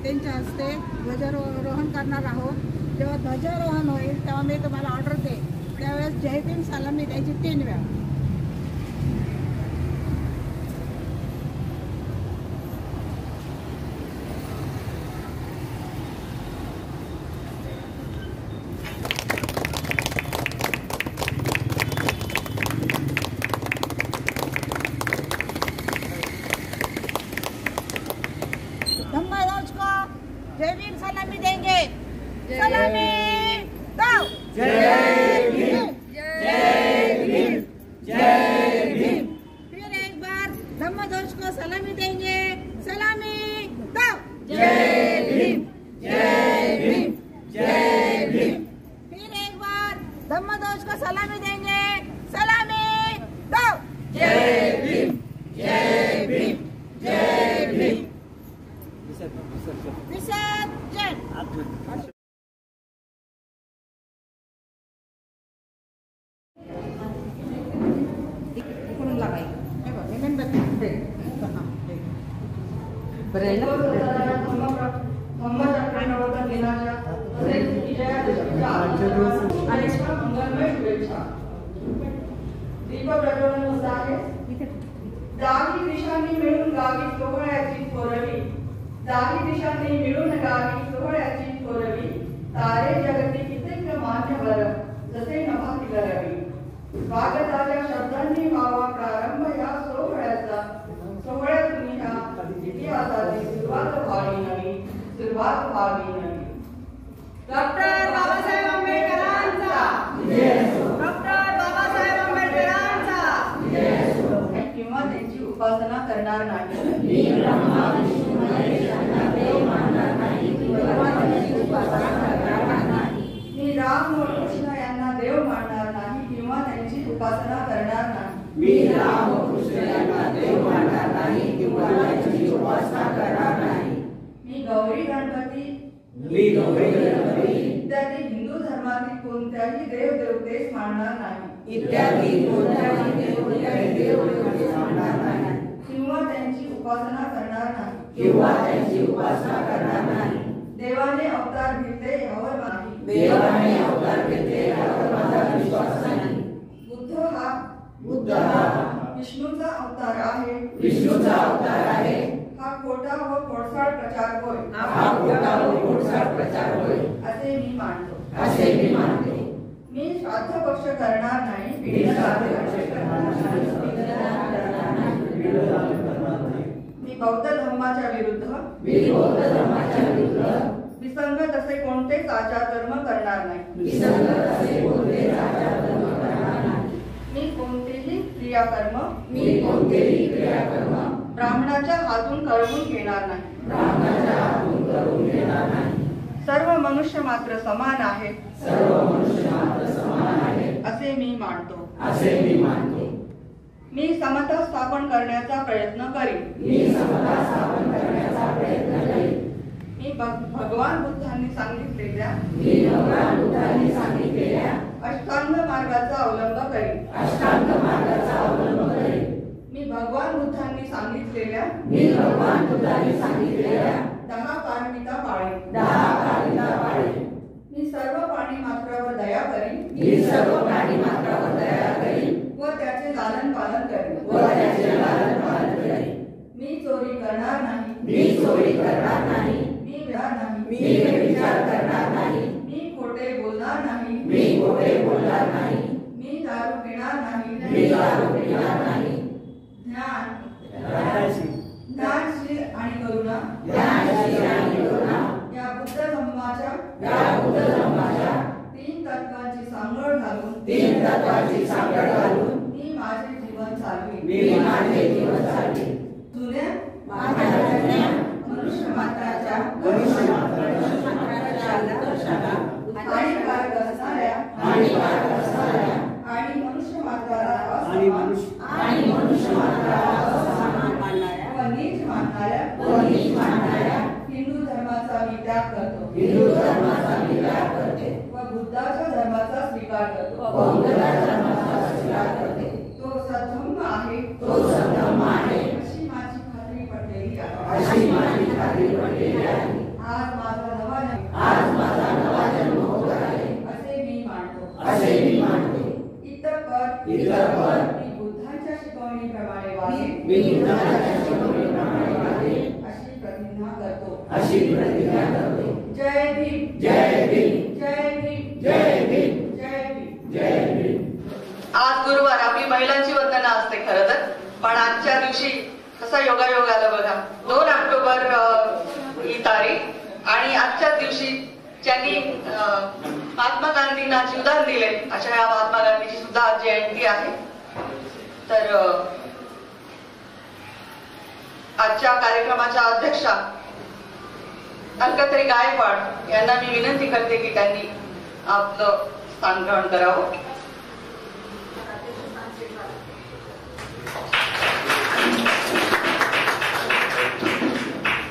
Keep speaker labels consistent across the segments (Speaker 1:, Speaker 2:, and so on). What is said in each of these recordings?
Speaker 1: त्यांच्या हस्ते ध्वजारोहण करणार आहोत। जेव्हा ध्वजारोहण होईल तेव्हा मी तुम्हाला ऑर्डर देईन, त्यावेळेस जय भीम सलामी द्यायची 3 वेळा। धम्मध्वज को जय भीम सलामी देंगे। सलामी दो। जय भीम, जय भीम, जय भीम। फिर एक बार धम्मध्वज को सलामी देंगे। सलामी दो। जय भीम, जय भीम, जय भीम। फिर एक बार धम्मध्वज को सलामी देंगे। सलामी दो। जय भीम, जय भीम, जय भीम। विसर्जन।
Speaker 2: जागी दिशांनी मिळून गावी सोहळ्याची थोरवी, जागी दिशांनी मिळून गावी सोहळ्याची थोरवी, तारे जगती कित्येक मान्यवर जसे नभाती गरवी। स्वागताच्या शब्दांनी व्हावा प्रारंभ या सोहळ्याचा, सोहळ्यातून ह्या इतिहासाची सुरुवात व्हावी नवी, सुरुवात व्हावी नवी। डॉक्टर बाबासाहेब आंबेडकरांचा डॉक्टर बाबासाहेब आंबेडकरांचा किंवा त्यांची उपासना करणार नाही। मी ब्रह्मा विष्णू महेश यांना देव मानणार नाही किंवा त्यांची उपासना करणार नाही। मी राम व कृष्ण यांना देव मानणार नाही किंवा त्यांची उपासना करणार नाही। मी राम व कृष्ण यांना देव मानणार नाही किंवा त्यांची उपासना करणार नाही। मी गौरी गणपती इत्यादी हिंदू धर्मातील कोणत्याही देव देवतेस मानणार नाही, इत्यादी कोणत्याही देवतेस मानणार नाही किंवा त्यांची उपासना करणार नाही, किंवा त्यांची उपासना करणार नाही। देवाने अवतार घेतले यावर नाही, देवाने अवतार घेतले यावर माझा विश्वास नाही। बुद्ध हा विष्णूचा अवतार आहे, विष्णूचा अवतार आहे। हा खोटा व खोडसाळ प्रचार होय, हा खोटा व खोडसाळ प्रचार होय असे मी मानतो, असे मी मानते। मी श्राद्ध पक्ष करणार नाही, पिंडदान करणार नाही। मी बौद्ध धर्माच्या विरुद्ध विसंगत असे कोणतेच आचार कर्म करणार नाही, विसंगत असे कोणतेच आचार कर्म करणार नाही। मी कोणतेही क्रियाकर्म ब्राह्मणाच्या हातून करवून घेणार नाही, ब्राह्मणाच्या हातून करवून घेणार नाही। सर्व मनुष्य मात्र समान आहे, सर्व मनुष्य मात्र समान आहे असे मी मानतो, असे मी मानतो। मी समता स्थापन करण्याचा प्रयत्न करीन, मी समता स्थापन करण्याचा प्रयत्न करीन। मी भगवान बुद्धांनी सांगितलेल्या अष्टांग मार्गाचा अवलंब करीन, अष्टांग मार्गाचा अवलंब करीन। मी भगवान बुद्धांनी सांगितलेल्या 10 पारमिता पाळीन, 10 पारमिता पाळीन। मी सर्व प्राणी मात्रावर दया करीन, मी सर्व प्राणी मात्रावर दया करीन व त्याचे लालन पालन करीन, व त्याचे लालन पालन करीन। मी चोरी करणार नाही, मी चोरी करणार नाही। मी विचार करणार नाही, मी खोटे बोलणार नाही, मी खोटे बोलणार नाही। मी दारू पिणार नाही, मी दारू पिणार नाही। ज्ञानशील आणि करुणा या बुद्ध धम्माच्या 3 तत्वांची सांगड घालून मी माझे जीवन चालवीन, जुन्या मनुष्य मात्राच्या हानिकारक असणाऱ्या आणि मनुष्य मात्राला नीच मानणाऱ्या हिंदू धर्माचा मी त्याग करतो, व बुद्धाच्या धर्माचा स्वीकार करतो, तो सद्धम्म आहे, अशी माझी खात्री पटलेली आहे। मी अशी प्रतिज्ञा करतो. जय भीम. जय भीम. जय भीम. जय भीम. जय भीम. जय भीम. आज गुरुवार आपली महिलांची वंदना असते खरं तर, पण आजच्या दिवशी कसा योगायोग आला बघा. 2 ऑक्टोबर ही तारीख आणि आजच्या दिवशी ज्यांनी महात्मा गांधींना जीवदान दिले अशा या महात्मा गांधीची सुद्धा आज जयंती आहे. तर आजच्या कार्यक्रमाच्या अध्यक्षा अलकाताई गायकवाड यांना मी विनंती करते की त्यांनी आपलं स्थान ग्रहण करावं.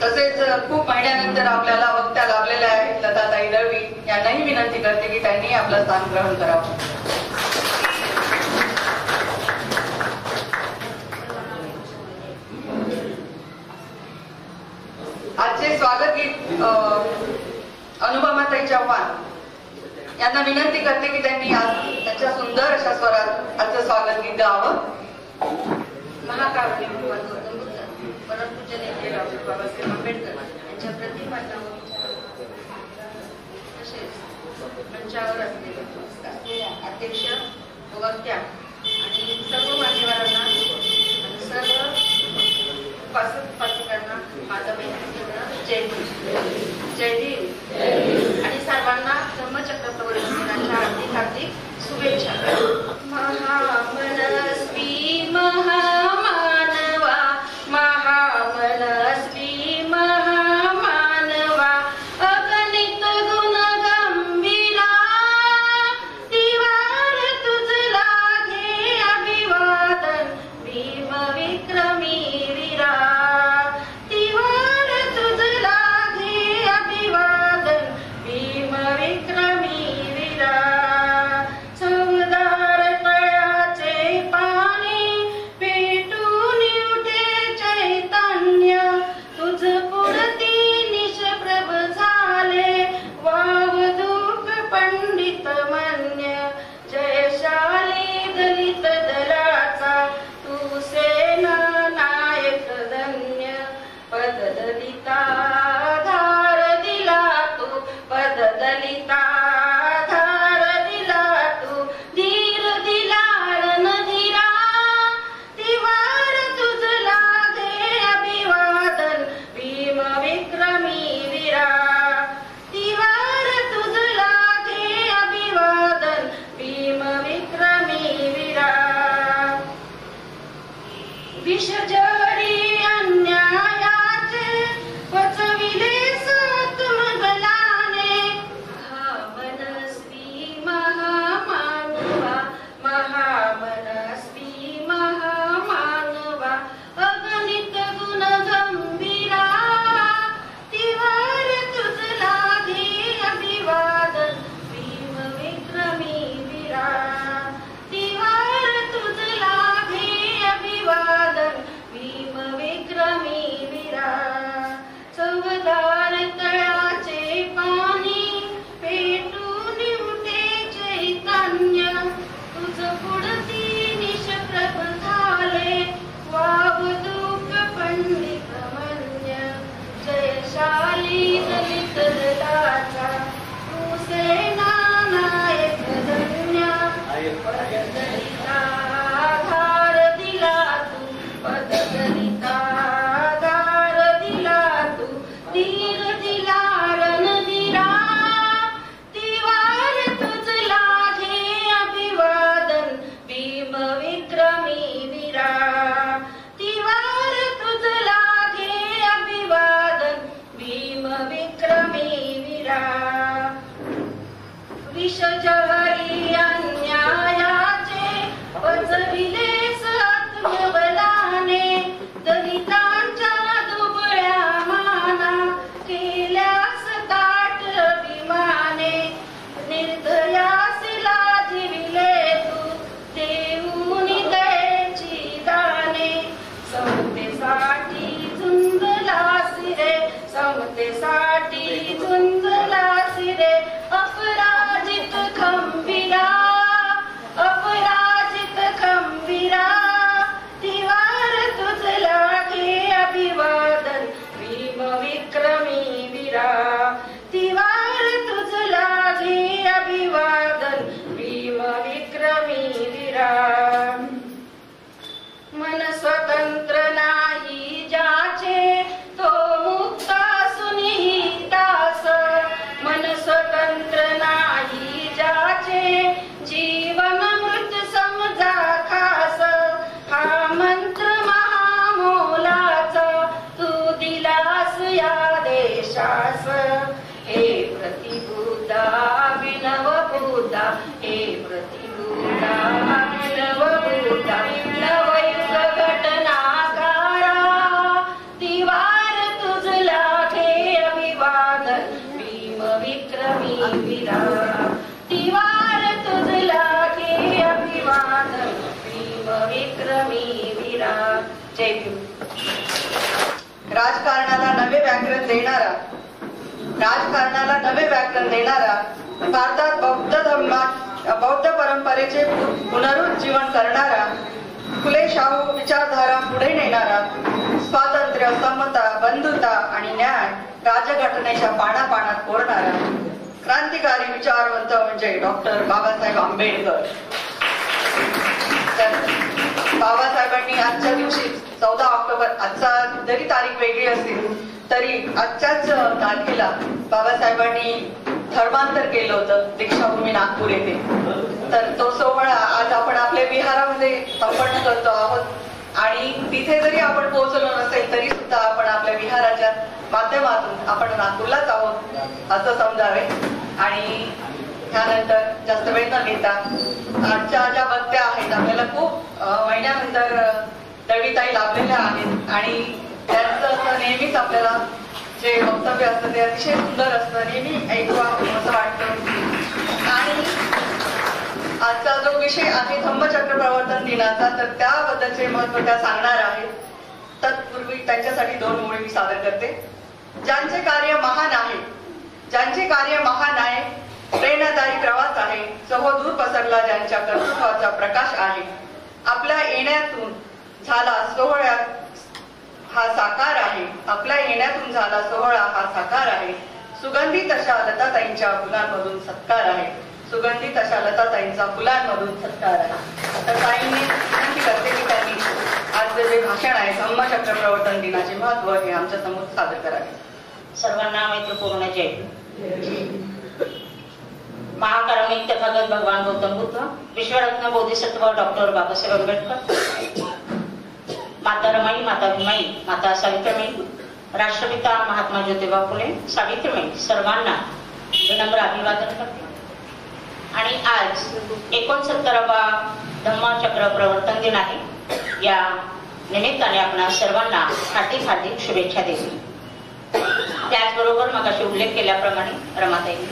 Speaker 2: तसेच खूप महिन्यानंतर आपल्याला वक्त्या लाभलेल्या आहेत लताताई दळवी यांनाही विनंती करते की त्यांनी आपलं स्थान ग्रहण करावं. आजचे स्वागत गीत अनुपमाताई चव्हाण यांना विनंती करते की त्यांनी आज त्यांच्या सुंदर अशा स्वरात आजचं स्वागत गीत गावं.
Speaker 3: महाकाव्य परमपूज्य नेते डॉक्टर बाबासाहेब आंबेडकर यांच्या प्रतिमांना तसेच मंचावर असलेल्या अध्यक्ष वक्त्या आणि सर्व मान्यवरांना आणि सर्व उपासकांना माझा जय भीम. जय भीम आणि सर्वांना धम्मचक्र प्रवर्तन दिनाच्या हार्दिक हार्दिक शुभेच्छा. महामनस्वी महामानवा महामनस्वी महामानवा अगणित गुण गंभीरा दिवार तुझला घे अभिवादन भीम विक्रमी वीरा. दिवार तुझला घे अभिवादन भीम विक्रमी वीरा. चवदार तळ्याचे पाणी पेटून उठे चैतन्य तुझ पुढती निशप्रभ झाले वावधूक पंडित मन्य. जयशाली दलित दलाचा तू सेना नायक धन्य. पद दलिता धार दिला तू पद दलिता धार दिला तू धीर दिला रणधीरा. दिवार तुझला घे अभिवादन भीम विक्रमी वीरा. दिवार तुझला घे अभिवादन भीम विक्रमी वीरा. विषजरी अन्यायाचे पचविले सात्मबलाने. महामनस्वी महामानवा महामनस्वी महामानवा अगणित गुण गंभीरा. दिवार तुझला घे अभिवादन भीम विक्रमी वीरा. दिवार तुझला घे अभिवादन भीम जय भीम.
Speaker 2: राजकारणाला नवे व्याकरण देणारा भारतात बौद्ध परंपरेचे पुनरुज्जीवन करणारा, फुले शाहू विचारधारा पुढे नेणारा, स्वातंत्र्य, समता, बंधुता आणि न्याय राजघटनेच्या पानापानात कोरणारा क्रांतिकारी विचारवंत म्हणजे डॉक्टर बाबासाहेब आंबेडकर. तर बाबासाहेबांनी आजच्या दिवशी 14 ऑक्टोबर, आजचा जरी तारीख वेगळी असली तरी आजच्याच तारखेला बाबासाहेबांनी धर्मांतर केलं होतं दीक्षाभूमी नागपूर येथे. तर तो सोहळा आज आपण आपल्या विहारामध्ये संपन्न करतो आहोत आणि तिथे जरी आपण पोहोचलो नसेल तरी सुद्धा आपण आपल्या विहाराच्या माध्यमातून आपण नागपूरलाच आहोत असं समजावे. आणि त्यानंतर जास्त वेळ न घेता आजच्या ज्या वक्त्या आहेत, आपल्याला खूप महिन्यानंतर दळवीताई लाभलेल्या आहेत आणि त्यांचं असं नेहमीच आपल्याला जे वक्तव्य असतं ते अतिशय सुंदर असतं, नेहमी ऐकवावं असं वाटतं. आणि आजचा जो विषय आहे धम्मचक्र प्रवर्तन दिनाचा, तर त्याबद्दलचे महत्व त्या सांगणार आहेत. तत्पूर्वी त्यांच्यासाठी 2 ओळी मी सादर करते. ज्यांचे कार्य महान आहे, प्रेरणादायी प्रवास आहे, सहोदूर पसरला ज्यांच्या कर्तृत्वाचा प्रकाश आहे. आपल्या येण्यातून झाला सोहळा हा साकार आहे. सुगंधित अशा लताताईंच्या फुलांमधून सत्कार आहे. तर ताईंनी विनंती करते की त्यांनी आज जे भाषण आहे धम्मचक्र प्रवर्तन दिनाचे महत्व हे आमच्या समोर सादर करावे.
Speaker 4: सर्वांना मैत्रपूर्ण जय. महाकारुणिक तथागत भगवान गौतम बुद्ध, विश्वरत्न बोधिसत्व डॉक्टर बाबासाहेब आंबेडकर, माता रमाई, माता भीमाई, माता सावित्रीबाई, राष्ट्रपिता महात्मा ज्योतिबा फुले, सावित्रीबाई, सर्वांना विनम्र अभिवादन करते. आणि आज 69वा धम्मचक्र प्रवर्तन दिन आहे. या निमित्ताने आपण सर्वांना हार्दिक हार्दिक शुभेच्छा देते. त्याचबरोबर मगाशी उल्लेख केल्याप्रमाणे रमाताईंनी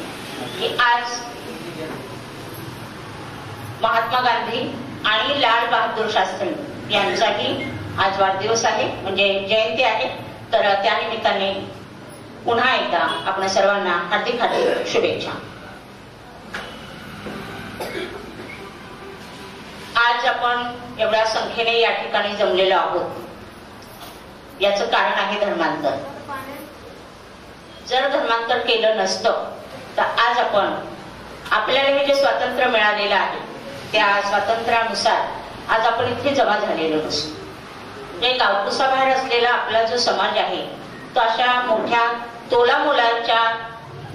Speaker 4: की आज महात्मा गांधी आणि लाल बहादूर शास्त्री यांचाही आज वाढदिवस आहे, म्हणजे जयंती आहे. तर त्या निमित्ताने पुन्हा एकदा आपण सर्वांना हार्दिक हार्दिक शुभेच्छा. आज आपण एवढ्या संख्येने या ठिकाणी जमलेलो आहोत, याचं कारण आहे धर्मांतर. जर धर्मांतर केलं नसतं तर आज आपण आपल्याला हे जे स्वातंत्र्य मिळालेलं आहे त्या स्वातंत्र्यानुसार आज आपण इथे जमा झालेलो नसतो. म्हणजे गावकुसाबाहेर असलेला आपला जो समाज आहे तो अशा मोठ्या तोलामोलाच्या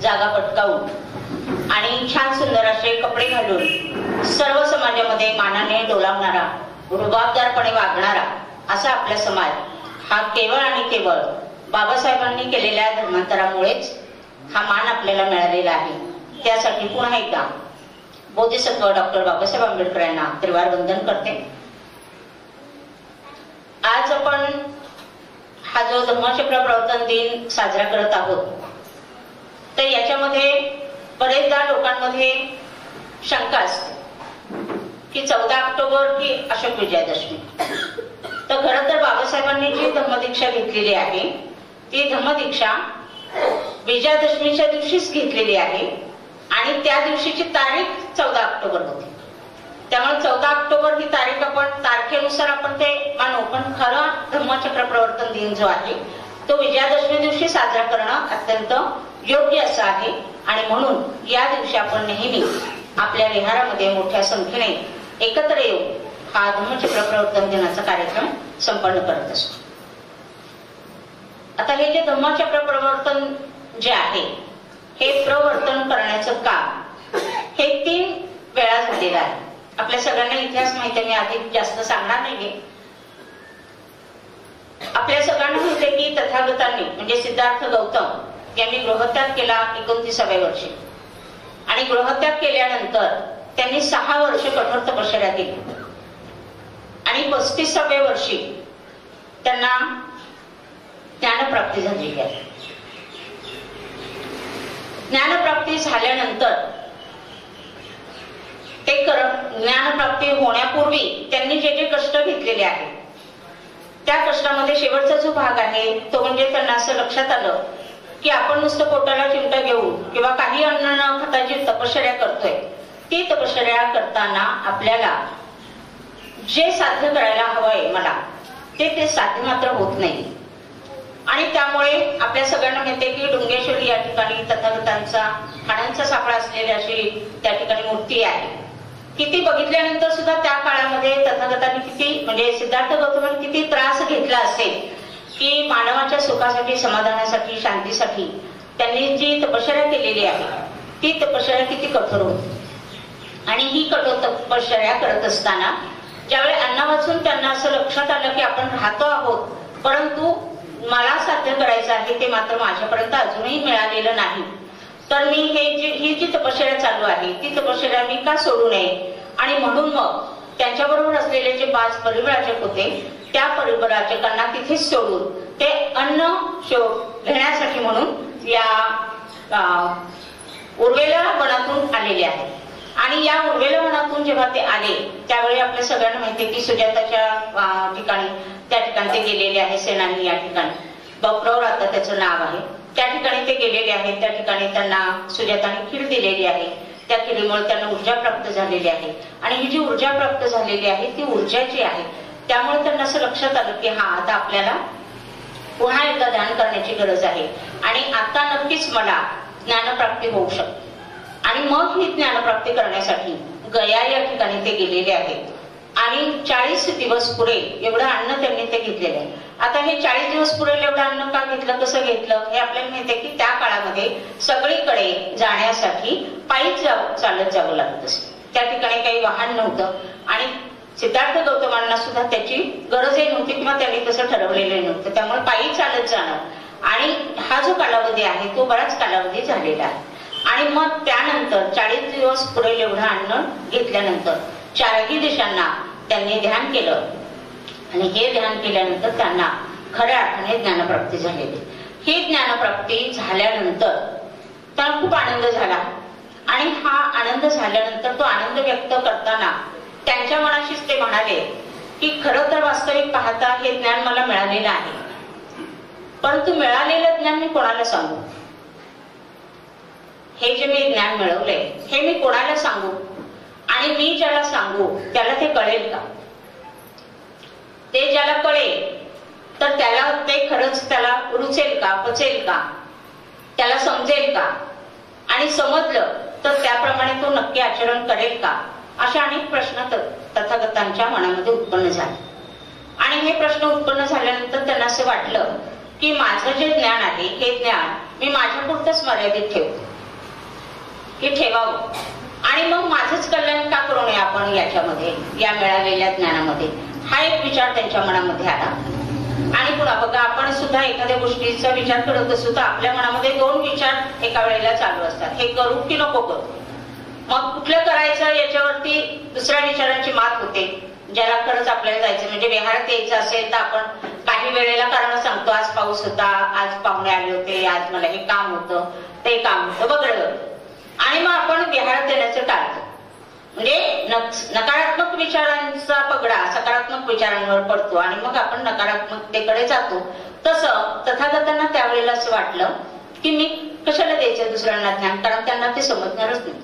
Speaker 4: जागा पटकावून आणि छान सुंदर असे कपडे घालून सर्व समाजामध्ये मानाने डोलावणारा, रुबाबदारपणे वागणारा असा आपला समाज हा केवळ आणि केवळ बाबासाहेबांनी केलेल्या धर्मांतरामुळेच हा मान आपल्याला मिळालेला आहे. त्यासाठी पुन्हा एकदा बोधिसत्व डॉक्टर बाबासाहेब आंबेडकर यांना त्रिवार वंदन करते. आज आपण हा जो धम्मचक्र प्रवर्तन दिन साजरा करत आहोत तर याच्यामध्ये बरेचदा लोकांमध्ये शंका असते की 14 ऑक्टोबर की अशोक विजयादशमी. तर खरं तर बाबासाहेबांनी जी धम्मदीक्षा घेतलेली आहे ती धम्मदीक्षा विजयादशमीच्या दिवशीच घेतलेली आहे आणि त्या दिवशीची तारीख 14 ऑक्टोबर होती. त्यामुळे 14 ऑक्टोबर ही तारीख आपण तारखेनुसार आपण ते मानू, पण खरा धम्मचक्र प्रवर्तन दिन जो आहे तो विजयादशमी दिवशी साजरा करणं अत्यंत योग्य असं आहे. आणि म्हणून या दिवशी आपण नेहमी आपल्या विहारामध्ये मोठ्या संख्येने एकत्र येऊन हा धम्मचक्र प्रवर्तन दिनाचा कार्यक्रम संपन्न करत असतो. आता हे जे धम्मचक्र प्रवर्तन जे आहे हे प्रवर्तन करण्याचं काम हे 3 वेळा झालेलं आहे. आपल्या सगळ्यांना इतिहास माहिती आहे, मी अधिक जास्त सांगणार नाहीये. आपल्या सगळ्यांना माहिती आहे की तथागतांनी म्हणजे सिद्धार्थ गौतम यांनी गृहत्याग केला 29व्या वर्षी आणि गृहत्याग केल्यानंतर त्यांनी 6 वर्ष कठोर तपश्चर्या केली आणि 35व्या वर्षी त्यांना ज्ञानप्राप्ती झालेली आहे. ज्ञानप्राप्ती झाल्यानंतर ते ज्ञानप्राप्ती होण्यापूर्वी त्यांनी जे जे कष्ट घेतलेले आहेत त्या कष्टामध्ये शेवटचा जो भाग आहे तो म्हणजे त्यांना असं लक्षात आलं की आपण नुसतं पोटाला चिमटा घेऊन किंवा काही अन्न न खाता जी तपश्चर्या करतोय, ती तपश्चर्या करताना आपल्याला जे साध्य करायला हवंय मला ते साध्य मात्र होत नाही. आणि त्यामुळे आपल्या सगळ्यांना माहिती की डुंगेश्वरी या ठिकाणी तथागतांचा हाडांचा सापळा असलेली अशी त्या ठिकाणी मूर्ती आहे की ती बघितल्यानंतर सुद्धा त्या काळामध्ये तथागतांनी किती म्हणजे सिद्धार्थ गौतमांनी किती त्रास घेतला असेल की मानवाच्या सुखासाठी, समाधानासाठी, शांतीसाठी त्यांनी जी तपश्चर्या केलेली आहे ती तपश्चर्या किती कठोर होती. आणि ही कठोर तपश्चर्या करत असताना ज्यावेळी अन्न वाचून त्यांना असं लक्षात आलं की आपण राहतो आहोत, परंतु मला साध्य करायचं आहे ते मात्र माझ्यापर्यंत अजूनही मिळालेलं नाही, तर मी ही जी तपश्चर्या चालू आहे ती तपश्चर्या मी का सोडू नये. आणि म्हणून मग त्यांच्याबरोबर असलेले जे 5 परिव्राजक होते त्या परिव्राजकांना तिथेच सोडून ते अन्न घेण्यासाठी म्हणून या उर्वेला वनातून आलेले आहेत. आणि या उर्वेला वनातून जेव्हा ते आले त्यावेळी आपल्या सगळ्यांना माहिती की सुजाताच्या ठिकाणी त्या ठिकाणी ते गेलेले आहे. सेनानी या ठिकाणी बपरवर आता त्याचं नाव आहे, त्या ठिकाणी ते गेलेले आहेत. त्या ठिकाणी त्यांना सुजाताने खीर दिलेली आहे. त्या खिरीमुळे त्यांना ऊर्जा प्राप्त झालेली आहे. आणि ही जी ऊर्जा प्राप्त झालेली आहे ती ऊर्जाची आहे. त्यामुळे त्यांना असं लक्षात आलं की हा आता आपल्याला पुन्हा एकदा ध्यान करण्याची गरज आहे आणि आता नक्कीच मला ज्ञानप्राप्ती होऊ शकते. आणि मग ही ज्ञानप्राप्ती करण्यासाठी गया या ठिकाणी ते गेलेले आहेत. आणि 40 दिवस पुरेल एवढं अन्न त्यांनी ते घेतलेलं आहे. आता हे 40 दिवस पुरेल एवढं अन्न का घेतलं, कसं घेतलं हे आपल्याला माहिती आहे की त्या काळामध्ये सगळीकडे जाण्यासाठी पायी चालत जावं लागत असे. त्या ठिकाणी काही वाहन नव्हतं आणि सिद्धार्थ गौतमांना सुद्धा त्याची गरजही नव्हती किंवा त्यांनी तसं ठरवलेलं नव्हतं. त्यामुळे पायी चालत जाणं आणि हा जो कालावधी आहे तो बराच कालावधी झालेला आहे. आणि मग त्यानंतर 40 दिवस पुरेल एवढं अन्न घेतल्यानंतर 4ही दिशांना त्यांनी ध्यान केलं. आणि हे ध्यान केल्यानंतर त्यांना खऱ्या अर्थाने ज्ञानप्राप्ती झालेली. ही ज्ञानप्राप्ती झाल्यानंतर त्यांना खूप आनंद झाला. आणि हा आनंद झाल्यानंतर तो आनंद व्यक्त करताना त्यांच्या मनाशीच ते म्हणाले की खरं तर वास्तविक पाहता हे ज्ञान मला मिळालेलं आहे, परंतु मिळालेलं ज्ञान मी कोणाला सांगू. हे जे मी ज्ञान मिळवलंय हे मी कोणाला सांगू आणि मी ज्याला सांगू त्याला ते कळेल का. ते ज्याला कळेल तर त्याला ते खरंच त्याला रुचेल का, पचेल का, त्याला समजेल का. आणि समजलं तर त्याप्रमाणे तो नक्की आचरण करेल का. अशा अनेक प्रश्न तथागतांच्या मनामध्ये उत्पन्न झाले. आणि हे प्रश्न उत्पन्न झाल्यानंतर त्यांना असं वाटलं की माझं जे ज्ञान आहे हे ज्ञान मी माझ्यापुरतंच मर्यादित ठेवतो की ठेवावं. आणि मग माझंच कल्याण का करू नये आपण याच्यामध्ये, या मिळालेल्या ज्ञानामध्ये. हा एक विचार त्यांच्या मनामध्ये आला. आणि पुन्हा बघा आपण सुद्धा एखाद्या गोष्टीचा विचार करत असू तर आपल्या मनामध्ये 2 विचार एका वेळेला चालू असतात, हे करू की नको करू. मग कुठलं करायचं याच्यावरती दुसऱ्या विचारांची मात होते. ज्याला खरंच आपल्याला जायचं म्हणजे विहारात यायचं असेल तर आपण काही वेळेला कारण सांगतो, आज पाऊस होता, आज पाहुणे आले होते, आज मला हे काम होतं, ते काम होतं वगैरे. आणि मग आपण विहारात येण्याचं टाळतो. म्हणजे नकारात्मक विचारांचा पगडा सकारात्मक विचारांवर पडतो आणि मग आपण नकारात्मकतेकडे जातो. तसं तथागतांना त्यावेळेला असं वाटलं की मी कशाला द्यायचं दुसऱ्यांना ज्ञान, कारण त्यांना ते समजणारच नाही.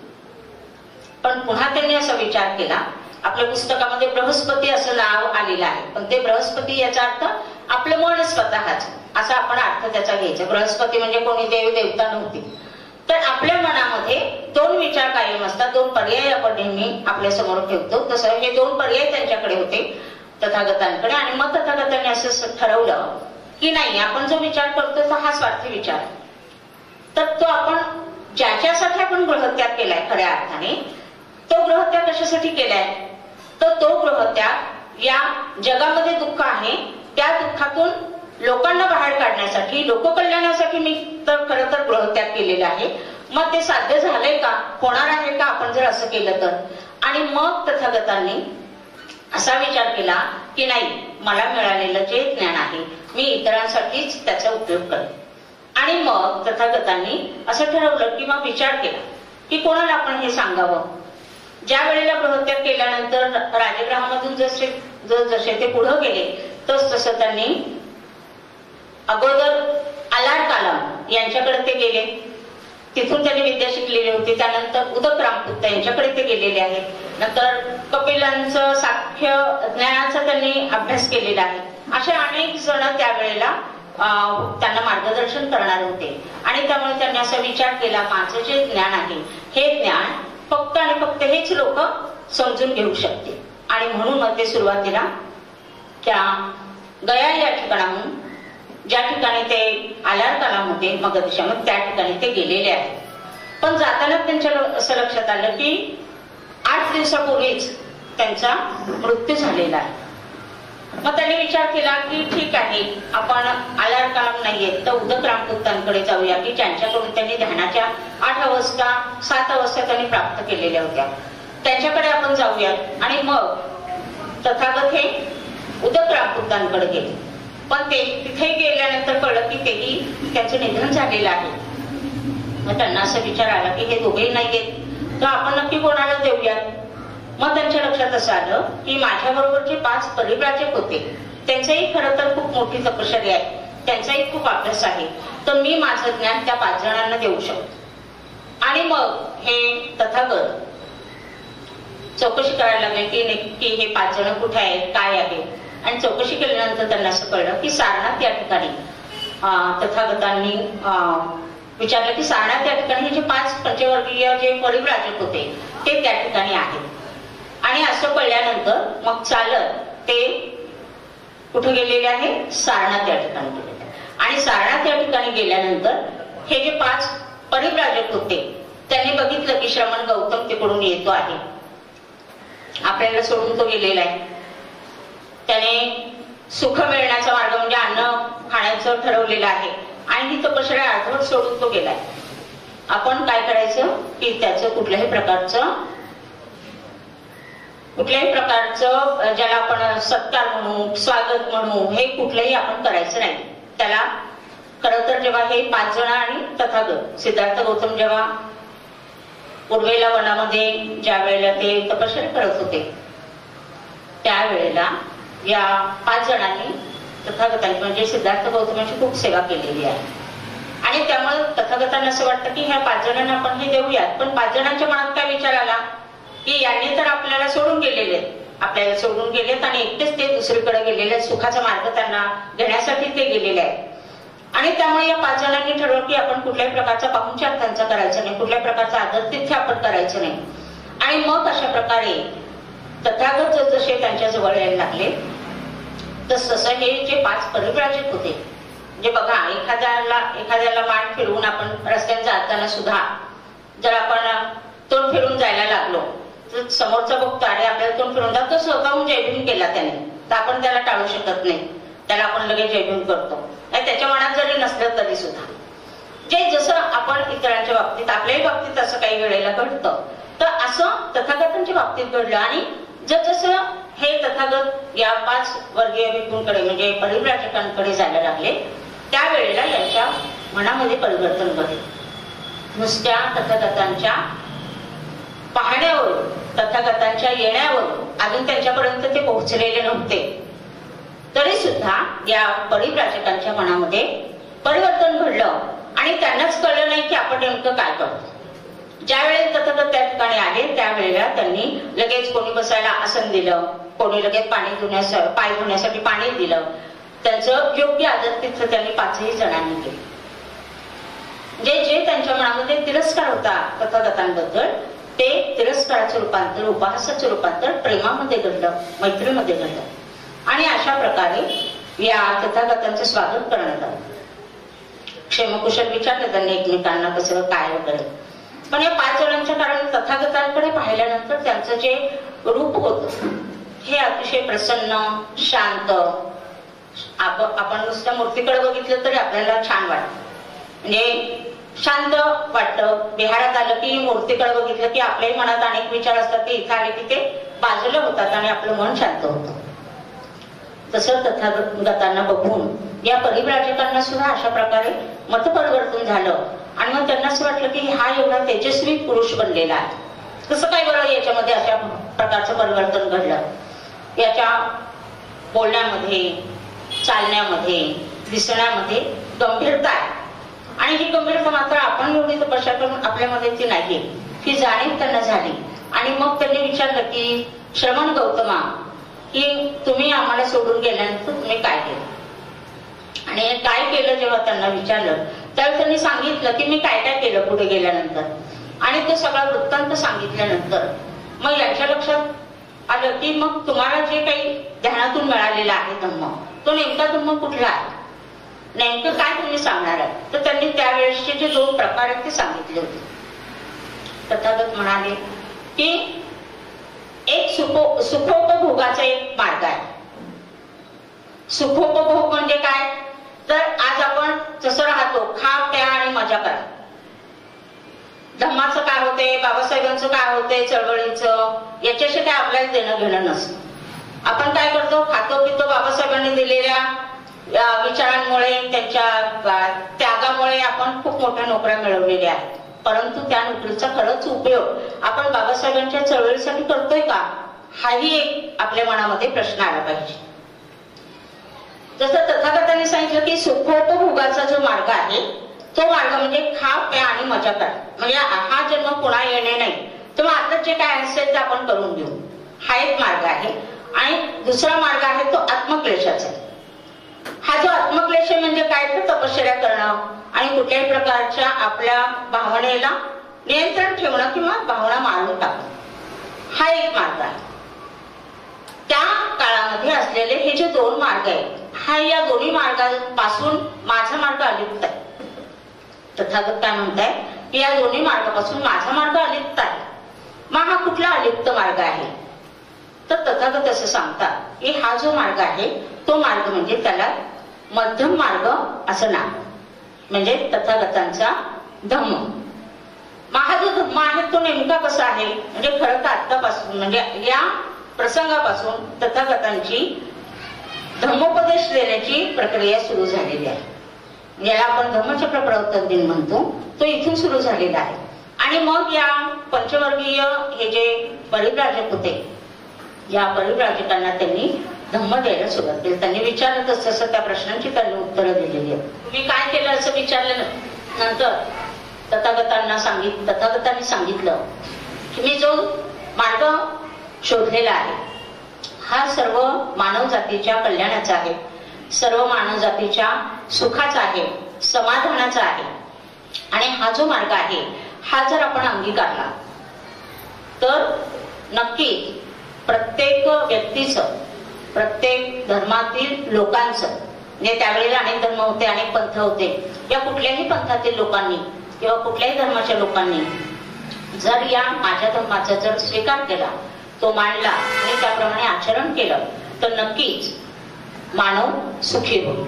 Speaker 4: पण पुन्हा त्यांनी असा विचार केला. आपल्या पुस्तकामध्ये बृहस्पती असं नाव आलेलं आहे, पण ते बृहस्पती याचा अर्थ आपलं मन स्वतःच असा आपण अर्थ त्याचा घ्यायचा. बृहस्पती म्हणजे कोणी देव देवता नव्हती. तर आपल्या मनामध्ये 2 विचार कायम असतात, 2 पर्याय आपण नेहमी आपल्या समोर ठेवतो. तसं हे 2 पर्याय त्यांच्याकडे होते तथागतांकडे. आणि मग तथागतांनी असं ठरवलं की नाही, आपण जो विचार करतो तो हा स्वार्थी विचार आहे. तर तो आपण ज्याच्यासाठी आपण गृहत्याग केलाय खऱ्या अर्थाने, तो गृहत्याग कशासाठी केलाय, तर तो गृहत्याग या जगामध्ये दुःख आहे त्या दुःखातून लोकांना बाहेर काढण्यासाठी, लोककल्याणासाठी मी तर खरं तर गृहत्याग केलेला आहे. मग ते साध्य झालंय का, होणार आहे का आपण जर असं केलं तर. आणि मग तथागतांनी असा विचार केला की नाही, मला मिळालेलं जे ज्ञान आहे मी इतरांसाठीच त्याचा उपयोग करेन. आणि मग तथागतांनी असं ठरवलं की मग विचार केला की कोणाला आपण हे सांगावं. ज्या वेळेला गृहत्याग केल्यानंतर राजगृहामधून जसे ते पुढे गेले तसं त्यांनी अगोदर आलार कालम यांच्याकडे ते गेले, तिथून त्यांनी विद्या शिकलेली होती. त्यानंतर उदक रामपुत्त यांच्याकडे ते गेलेले आहेत. नंतर कपिलांचं साख्य ज्ञानाचा त्यांनी अभ्यास केलेला आहे. असे अनेक जण त्यावेळेला त्यांना मार्गदर्शन करणार होते. आणि त्यामुळे त्यांनी असा विचार केला, माझं जे ज्ञान आहे हे ज्ञान फक्त आणि फक्त हेच लोक समजून घेऊ शकतील. आणि म्हणून मग ते सुरुवातीला त्या गया या ठिकाणाहून, ज्या ठिकाणी ते आलार कालम होते मगध देशामध्ये, त्या ठिकाणी ते गेलेले आहेत. पण जाताना त्यांच्या असं लक्षात आलं की 8 दिवसापूर्वीच त्यांचा मृत्यू झालेला आहे. मग त्यांनी विचार केला की ठीक आहे, आपण आलार कालम नाहीये तर उदक रामपुत्तांकडे जाऊया की ज्यांच्याकडून त्यांनी ध्यानाच्या 8 अवस्था 7 अवस्था त्यांनी प्राप्त केलेल्या होत्या, त्यांच्याकडे आपण जाऊयात. आणि मग तथागत हे उदक रामपुत्तांकडे गेले. पण ते तिथे गेल्यानंतर कळलं की तेही त्यांचं निधन झालेलं आहे. मग त्यांना असा विचार आला की हे दोघेही नाहीयेत तर आपण नक्की कोणाला देऊयात. मग त्यांच्या लक्षात असं आलं की माझ्याबरोबर जे 5 परिव्राजक होते त्यांचंही खरं तर खूप मोठी तपश्चर्या आहे, त्यांचाही खूप अभ्यास आहे, तर मी माझं ज्ञान त्या 5 जणांना देऊ शकतो. आणि मग हे तथागत चौकशी करायला लागले की नक्की हे 5 जण कुठे आहेत, काय आहे. आणि चौकशी केल्यानंतर त्यांना असं कळलं की सारनाथ या ठिकाणी तथागतांनी विचारलं की सारनाथ या ठिकाणी हे जे 5 पंचवर्गीय जे परिव्राजक होते ते त्या ठिकाणी आहेत. आणि असं कळल्यानंतर मग चालत ते कुठे गेलेले आहे, सारनाथ या ठिकाणी गेलेले. आणि सारनाथ या ठिकाणी गेल्यानंतर हे जे 5 परिव्राजक होते त्यांनी बघितलं की श्रमण गौतम तिकडून येतो आहे, आपल्याला सोडून तो गेलेला आहे. त्याने सुख मिळण्याचा मार्ग म्हणजे अन्न खाण्याचं ठरवलेलं आहे आणि ही तपश्चर्या अर्धवट सोडून तो गेलाय. आपण काय करायचं की त्याचं कुठल्याही प्रकारचं ज्याला आपण सत्कार म्हणू, स्वागत म्हणू, हे कुठलंही आपण करायचं नाही. त्याला खरं तर जेव्हा हे 5 जण आणि तथागत सिद्धार्थ गौतम जेव्हा पूर्वेला वनामध्ये ज्या वेळेला ते तपश्चर्या करत होते त्यावेळेला या 5 जणांनी तथागतांची म्हणजे सिद्धार्थ गौतमांची खूप सेवा केलेली आहे. आणि त्यामुळे तथागतांना असं वाटतं की ह्या 5 जणांना आपण हे देऊयात. पण 5 जणांच्या मनात काय विचार आला की यांनी तर आपल्याला सोडून गेलेले आणि एकटेच ते दुसरीकडे गेलेले, सुखाचा मार्ग त्यांना घेण्यासाठी ते गेलेले आहेत. आणि त्यामुळे या 5 जणांनी ठरवलं की आपण कुठल्याही प्रकारचा पाहुणचार त्यांचा करायचा नाही, कुठल्याही प्रकारचा आदर तिथे आपण करायचं नाही. आणि मग अशा प्रकारे तथागत जसे त्यांच्या जवळ यायला लागले तसं हे जे 5 परिव्राजक होते, म्हणजे बघा एखाद्याला मान फिरवून आपण रस्त्याने जाताना सुद्धा जर आपण तोंड फिरून जायला लागलो तर समोरचा बघतो आणि आपल्याला तोंड फिरून जातो, स्वतःहून जयभीम केला त्याने तर आपण त्याला टाळू शकत नाही, त्याला आपण लगेच जयभीम करतो. त्याच्या मनात जरी नसलं तरी सुद्धा जे जसं आपण इतरांच्या बाबतीत आपल्याही बाबतीत असं काही वेळेला घडतं तर असं तथागतांच्या बाबतीत घडलं. आणि जसं हे तथागत या 5 वर्गीय भिक्खूंकडे म्हणजे परिव्राजकांकडे जायला लागले त्यावेळेला यांच्या मनामध्ये परिवर्तन घडले. नुसत्या तथागतांच्या पाहण्यावरून, तथागतांच्या येण्यावरून अजून त्यांच्यापर्यंत ते पोहोचलेले नव्हते तरी सुद्धा या परिव्राजकांच्या मनामध्ये परिवर्तन घडलं. आणि त्यांनाच कळलं नाही की आपण नेमकं काय करतो. ज्या वेळेस तथागत त्या ठिकाणी आले त्यावेळेला त्यांनी लगेच कोणी बसायला आसन दिलं, कोणी लगेच पाय धुण्यासाठी पाणी दिलं. त्यांचं योग्य आदर तिथं त्यांनी 5ही जणांनी केलं. जे त्यांच्या मनामध्ये तिरस्कार होता तथागतांबद्दल ते तिरस्काराचं रूपांतर, उपहासाचं रूपांतर प्रेमामध्ये घडलं, मैत्रीमध्ये घडलं. आणि अशा प्रकारे या तथागतांचं स्वागत करण्यात आलं. क्षेमकुशल विचारलं त्यांनी एकमेकांना कसं काय वगैरे. पण या 5 जणांच्या कारण तथागतांकडे पाहिल्यानंतर त्यांचं जे रूप होतं हे अतिशय प्रसन्न, शांत. आपण नुसत्या मूर्तीकडे बघितलं तरी आपल्याला छान वाटतं, म्हणजे शांत वाटतं. विहारात आलं की मूर्तीकडे बघितलं की आपल्याही मनात अनेक विचार असतात ते इथं आले की ते बाजूला होतात आणि आपलं मन शांत होतं. तसं तथागतांना बघून या परिव्राजकांना सुद्धा अशा प्रकारे मतपरिवर्तन झालं. आणि मग त्यांना असं वाटलं की हा एवढा तेजस्वी पुरुष बनलेला आहे, कसं काय बरं याच्यामध्ये अशा प्रकारचं परिवर्तन घडलं. याच्या बोलण्यामध्ये, चालण्यामध्ये, दिसण्यामध्ये गंभीरता आहे. आणि ही गंभीरता मात्र आपण एवढी तपस्या करून आपल्यामध्ये ती नाही, ही जाणीव त्यांना झाली. आणि मग त्यांनी विचारलं की श्रमण गौतमा, की तुम्ही आम्हाला सोडून गेल्यानंतर तुम्ही काय केलं? आणि काय केलं जेव्हा त्यांना विचारलं त्यावेळी त्यांनी सांगितलं की मी काय काय केलं पुढे गेल्यानंतर. आणि तो सगळा वृत्तांत सांगितल्यानंतर मग यांच्या लक्षात आलं की मग तुम्हाला जे काही ध्यानातून मिळालेला आहे धम्म, तो नेमका धम्म कुठला आहे, नेमकं काय तुम्ही सांगणार आहे? तर त्यांनी त्यावेळेसचे जे 2 प्रकार आहेत ते सांगितले होते. तथागत म्हणाले की एक सुखोपभोगाचा एक मार्ग आहे. सुखोपभोग म्हणजे काय? तर आज आपण जसं राहतो, खा प्या आणि मजा करा. धम्माचं काय होते, बाबासाहेबांचं काय होते, चळवळीचं, याच्याशी काय आपल्याला देणं घेणं नसतं. आपण काय करतो, खातो पितो, बाबासाहेबांनी दिलेल्या विचारांमुळे, त्यांच्या त्यागामुळे आपण खूप मोठ्या नोकऱ्या मिळवलेल्या आहेत. परंतु त्या नोकरीचा खरंच उपयोग आपण बाबासाहेबांच्या चळवळीसाठी करतोय का, हाही एक आपल्या मनामध्ये प्रश्न आला पाहिजे. जसं तथागतांनी सांगितलं की सुखोपभोगाचा जो मार्ग आहे तो मार्ग म्हणजे खा प्या आणि मजा करा. म्हणजे हा जन्म पुन्हा येणे नाही, तर मग आता जे काय असेल ते आपण करून घेऊ, हा एक मार्ग आहे. आणि दुसरा मार्ग आहे तो आत्मक्लेशाचा. हा जो आत्मक्लेश म्हणजे काय, तर तपश्चर्या करणं आणि कुठल्याही प्रकारच्या आपल्या भावनेला नियंत्रण ठेवणं किंवा भावना मारून टाकणं, हा एक मार्ग आहे. त्या काळामध्ये असलेले हे जे 2 मार्ग आहेत, हा या दोन्ही मार्गापासून माझा मार्ग अलिप्त आहे. तथागत काय म्हणताय की या दोन्ही मार्गापासून माझा मार्ग अलिप्त आहे. मग हा कुठला अलिप्त मार्ग आहे? तर तथागत असं सांगतात की हा जो मार्ग आहे तो मार्ग म्हणजे त्याला मध्यम मार्ग असं नाव, म्हणजे तथागतांचा धम्म. हा जो धम्म आहे तो नेमका कसा आहे, म्हणजे खरं तर आतापासून म्हणजे या प्रसंगापासून तथागतांची धम्मोपदेश देण्याची प्रक्रिया सुरू झालेली आहे. याला आपण धम्मचक्र प्रवर्तन दिन म्हणतो, तो इथून सुरू झालेला आहे. आणि मग या पंचवर्गीय हे जे परिव्राजक होते, या परिव्राजकांना त्यांनी धम्म द्यायला सुरुवात केली. त्यांनी विचारलं तसं त्या प्रश्नांची त्यांनी उत्तरं दिलेली आहेत. तुम्ही काय केलं असं विचारल्यानंतर तथागतांनी सांगितलं की मी जो मार्ग शोधलेला आहे हा सर्व मानव जातीच्या कल्याणाचा आहे, सर्व मानव जातीच्या सुखाचा आहे, समाधानाचा आहे. आणि हा जो मार्ग आहे हा जर आपण अंगीकारला तर नक्की प्रत्येक व्यक्तीचं, प्रत्येक धर्मातील लोकांचं, म्हणजे त्यावेळेला अनेक धर्म होते, अनेक पंथ होते, या कुठल्याही पंथातील लोकांनी किंवा कुठल्याही धर्माच्या लोकांनी जर या माझ्या धर्माचा जर स्वीकार केला, तो मांडला आणि त्याप्रमाणे आचरण केलं तर नक्कीच मानव सुखी होईल.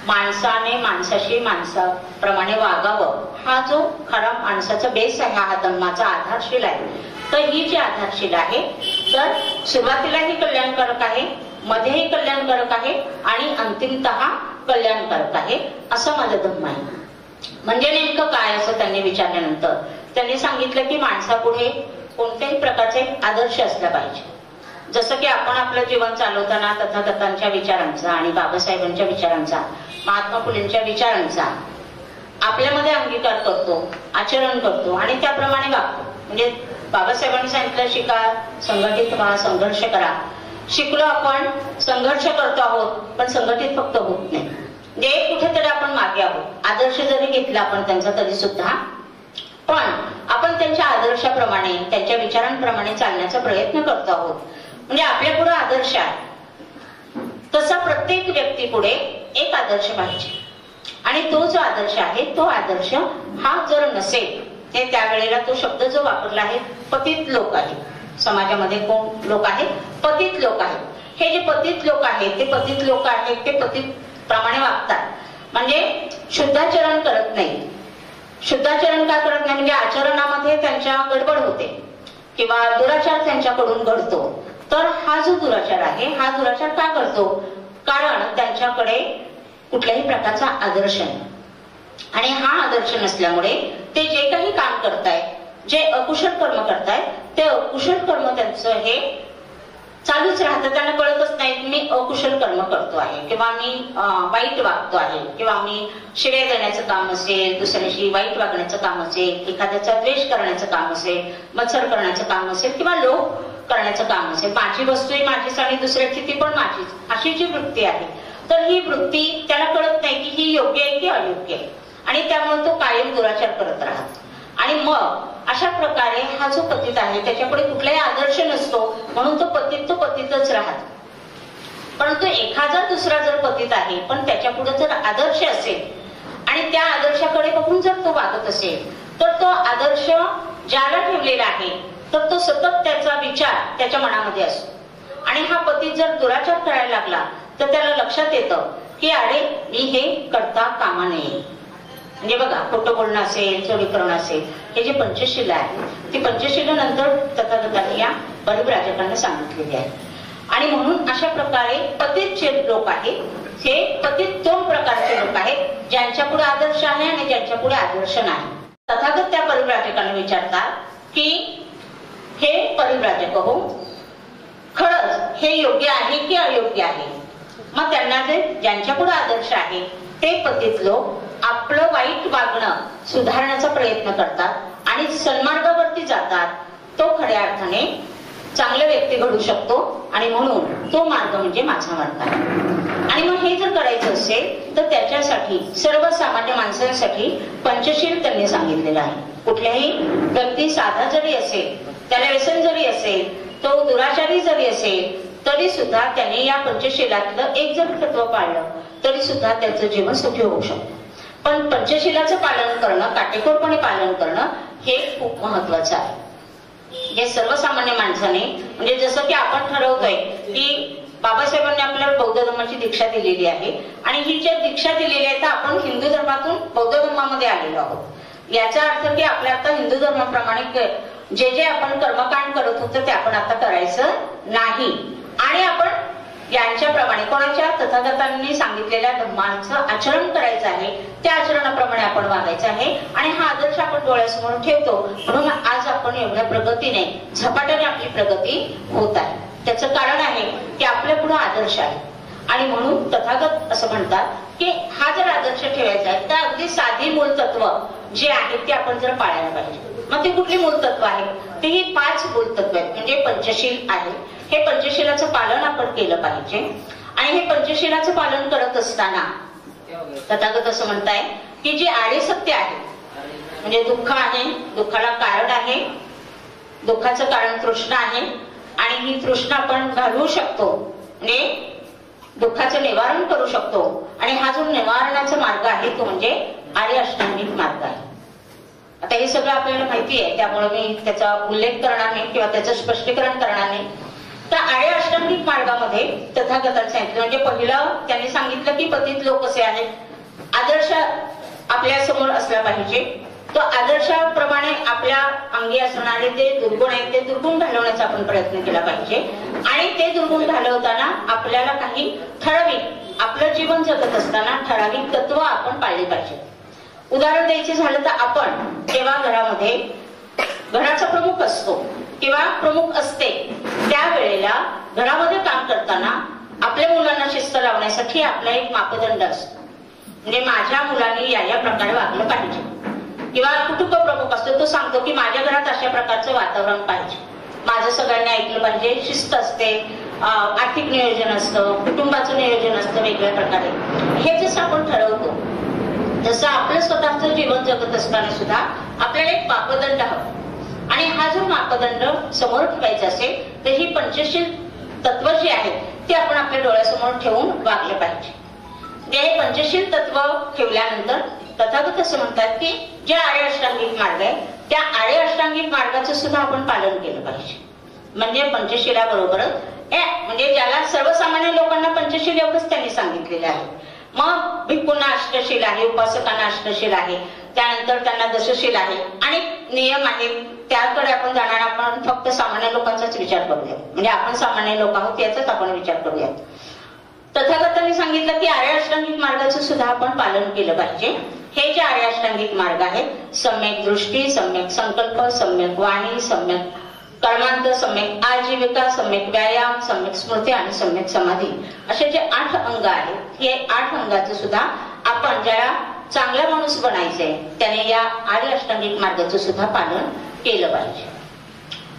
Speaker 4: माणसाने माणसाशी माणसाप्रमाणे वागावं, हा जो खरा माणसाचा बेस आहे, हा धर्माचा आधारशील आहे. तर ही जी आधारशील आहे तर सुरुवातीलाही कल्याणकारक आहे, मध्येही कल्याणकारक आहे आणि अंतिमतः कल्याणकारक आहे, असं माझं धर्म आहे. म्हणजे नेमकं काय असं त्यांनी विचारल्यानंतर त्यांनी सांगितलं की माणसापुढे कोणत्याही प्रकारचे आदर्श असला पाहिजे. जसं की आपण आपलं जीवन चालवताना तथागतांच्या विचारांचा आणि बाबासाहेबांच्या विचारांचा, महात्मा फुलेंच्या विचारांचा आपल्यामध्ये अंगीकार करतो, आचरण करतो आणि त्याप्रमाणे वागतो. म्हणजे बाबासाहेबांनी सांगितलं शिका, संघटित व्हा, संघर्ष करा. शिकलो आपण, संघर्ष करतो आहोत, पण संघटित फक्त होत नाही. म्हणजे कुठेतरी आपण मागे आहोत. आदर्श जरी घेतला आपण त्यांचा तरी सुद्धा, पण आपण त्यांच्या आदर्शाप्रमाणे, त्यांच्या विचारांप्रमाणे चालण्याचा प्रयत्न करतो आहोत. म्हणजे आपल्या पुढे आदर्श आहे, तसा प्रत्येक व्यक्ती पुढे एक आदर्श पाहिजे. आणि तो जो आदर्श आहे तो आदर्श हा जर नसेल, ते त्यावेळेला तो शब्द जो वापरला आहे पतित लोक आहे. समाजामध्ये कोण लोक आहेत? पतित लोक आहेत. हे जे पतित लोक आहेत ते पतित लोक आहेत, ते पतित प्रमाणे वागतात. म्हणजे शुद्धाचरण करत नाही. शुद्धाचरण का करत नाही? म्हणजे आचरणामध्ये त्यांच्या गडबड होते किंवा दुराचार त्यांच्याकडून घडतो. तर हा जो दुराचार आहे, हा दुराचार का करतो? कारण त्यांच्याकडे कुठल्याही प्रकारचा आदर्श नाही. आणि हा आदर्श नसल्यामुळे ते जे काही काम करतायत, जे अकुशल कर्म करतायत, ते अकुशल कर्म त्यांचं हे चालूच राहतं, त्यांना कळतच नाही की मी अकुशल कर्म करतो आहे किंवा मी वाईट वागतो आहे किंवा मी शिव्या देण्याचं काम असेल, दुसऱ्याशी वाईट वागण्याचं काम असेल, एखाद्याचा द्वेष करण्याचं काम असेल, मत्सर करण्याचं काम असेल किंवा लोभ करण्याचं काम असेल, माझी वस्तू ही माझीच आणि दुसऱ्याची ती पण माझीच, अशी जी वृत्ती आहे, तर ही वृत्ती त्याला कळत नाही की ही योग्य आहे की अयोग्य आहे आणि त्यामुळे तो कायम दुराचार करत राहतो. आणि मग अशा प्रकारे हा जो पतित आहे त्याच्यापुढे कुठलाही आदर्श नसतो, म्हणून तो पतितच राहतो. परंतु एखादा दुसरा जर पतित आहे पण त्याच्यापुढे जर आदर्श असेल आणि त्या आदर्शाकडे बघून जर तो वागत असेल तर तो आदर्श ज्याला ठेवलेला आहे तर तो सतत त्याचा विचार त्याच्या मनामध्ये असतो. आणि हा पती जर दुराचार करायला लागला तर त्याला लक्षात येतं की अरे मी हे करता कामा नये. म्हणजे बघा, खोटं बोलणं असेल, चोरी करणं असेल, हे जे पंचशीला आहे ती पंचशीला नंतर तथागतांनी या परिव्राजकांना सांगितलेली आहे. आणि म्हणून अशा प्रकारे पतित जे लोक आहेत हे पतित दोन प्रकारचे लोक आहेत, ज्यांच्या पुढे आदर्श आहे आणि ज्यांच्या पुढे आदर्श नाही. तथागत त्या परिव्राजकांना विचारतात की हे परिव्राजक हो, खरंच हे योग्य आहे की अयोग्य आहे? मग त्यांना जे ज्यांच्या पुढे आदर्श आहे ते पतित लोक आपलं वाईट वागणं सुधारण्याचा प्रयत्न करतात आणि सन्मार्गावरती जातात. तो खऱ्या अर्थाने चांगला व्यक्ती घडू शकतो आणि म्हणून तो मार्ग म्हणजे माझा मार्ग आहे. आणि मग हे जर करायचं असेल तर त्याच्यासाठी सर्वसामान्य माणसांसाठी पंचशील त्यांनी सांगितलेलं आहे. कुठल्याही व्यक्ती साधा जरी असेल, त्याला व्यसन जरी असेल, तो दुराचारी जरी असेल, तरी सुद्धा त्याने या पंचशीलातलं एक जरी तत्व पाळलं तरी सुद्धा त्याचं जीवन सुखी होऊ शकतं. पण पंचशीलाचं पालन करणं, काटेकोरपणे पालन करणं हे खूप महत्वाचं आहे. हे सर्वसामान्य माणसाने, म्हणजे जसं की आपण ठरवतोय की बाबासाहेबांनी आपल्याला बौद्ध धर्माची दीक्षा दिलेली आहे आणि ही ज्या दीक्षा दिलेली आहे तर आपण हिंदू धर्मातून बौद्ध धर्मामध्ये आलेलो आहोत. याचा अर्थ की आपल्या आता हिंदू धर्माप्रमाणे जे जे आपण कर्मकांड करत होतो ते आपण आता करायचं नाही आणि आपण यांच्याप्रमाणे कोणाच्या तथागतांनी सांगितलेल्या धर्माचं आचरण करायचं आहे, त्या आचरणाप्रमाणे आपण वागायचं आहे. आणि हा आदर्श आपण डोळ्यासमोर ठेवतो म्हणून आज आपण एवढ्या प्रगतीने झपाट्याने आपली प्रगती होत आहे. त्याचं कारण आहे की आपल्या पुढे आदर्श आहे. आणि म्हणून तथागत असं म्हणतात की हा जर आदर्श ठेवायचा आहे तर अगदी साधी मूलतत्व जे आहेत ते आपण जर पाळायला पाहिजे. मग ती कुठली मूलतत्व आहेत? ती ही 5 मूलतत्व आहेत, म्हणजे पंचशील आहे. हे पंचशीलाचं पालन आपण केलं पाहिजे. आणि हे पंचशीलाचं पालन करत असताना तथागत असं म्हणताय की जे आडे सत्य आहे, म्हणजे दुःख आहे, दुःखाला कारण आहे, दुःखाचं कारण तृष्णा आहे आणि ही तृष्णा आपण घालवू शकतो, म्हणजे दुःखाचं निवारण करू शकतो. आणि हा जो निवारणाचा मार्ग आहे तो म्हणजे आर्य अष्टांगिक मार्ग आहे. आता हे सगळं आपल्याला माहिती आहे, त्यामुळे मी त्याचा उल्लेख करणार नाही किंवा त्याचं स्पष्टीकरण करणार नाही. तर आर्य अष्टांगिक मार्गामध्ये तथागतांनी सांगितलं, म्हणजे पहिलं त्यांनी सांगितलं की पतित लोक कसे आहेत, आदर्श आपल्या समोर असला पाहिजे. तो आदर्शाप्रमाणे आपल्या अंगी असणारे जे दुर्गुण आहेत ते दुर्गुण घालवण्याचा आपण प्रयत्न केला पाहिजे. आणि ते दुर्गुण घालवताना आपल्याला काही ठराविक, आपलं जीवन जगत असताना ठराविक तत्व आपण पाळली पाहिजे. उदाहरण द्यायचे झालं तर आपण जेव्हा घरामध्ये घराचा प्रमुख असतो किंवा प्रमुख असते त्यावेळेला घरामध्ये काम करताना आपल्या मुलांना शिस्त लावण्यासाठी आपला एक मापदंड असतो, म्हणजे माझ्या मुलांनी या प्रकारे वागलं पाहिजे. किंवा कुटुंब प्रमुख असतो, तो सांगतो की माझ्या घरात अशा प्रकारचं वातावरण पाहिजे, माझं सगळ्यांनी ऐकलं पाहिजे, शिस्त असते, आर्थिक नियोजन असतं, कुटुंबाचं नियोजन असतं वेगळ्या प्रकारे. हे जसं आपण ठरवतो तसं आपलं स्वतःचं जीवन जगत असताना सुद्धा आपल्याला एक मापदंड हवं. आणि हा जो मापदंड समोर ठेवायचा असेल तर ही पंचशील तत्व जी आहेत ती आपण आपल्या डोळ्यासमोर ठेवून वागले पाहिजे. हे पंचशील तत्व ठेवल्यानंतर तथागत असं म्हणतात की जे आर्य अष्टांगिक मार्ग आहे त्या आर्य अष्टांगिक मार्गाचं सुद्धा आपण पालन केलं पाहिजे. म्हणजे पंचशिलाबरोबरच म्हणजे ज्याला सर्वसामान्य लोकांना पंचशील एवढंच त्यांनी सांगितलेलं आहे. मग भिक्खूंना अष्टशील आहे, उपासकांना अष्टशील आहे, त्यानंतर त्यांना दशशील आहे आणि नियम आहेत. त्याकडे आपण जाणार, आपण फक्त सामान्य लोकांचाच विचार करूया, म्हणजे आपण सामान्य लोक आहोत याचाच आपण विचार करूयात. तथागतांनी सांगितलं की आर्य अष्टांगिक मार्गाचं सुद्धा आपण पालन केलं पाहिजे. हे जे आर्य अष्टांगिक मार्ग आहेत, सम्यक दृष्टी, सम्यक संकल्प, सम्यक वाणी, सम्यक कर्मांत, सम्यक आजीविका, सम्यक व्यायाम, सम्यक स्मृती आणि सम्यक समाधी असे जे 8 अंग आहेत, हे 8 अंगाचं सुद्धा आपण ज्याला चांगला माणूस बनायचंय त्याने या आर्य अष्टांगिक मार्गाचं सुद्धा पालन केलं पाहिजे.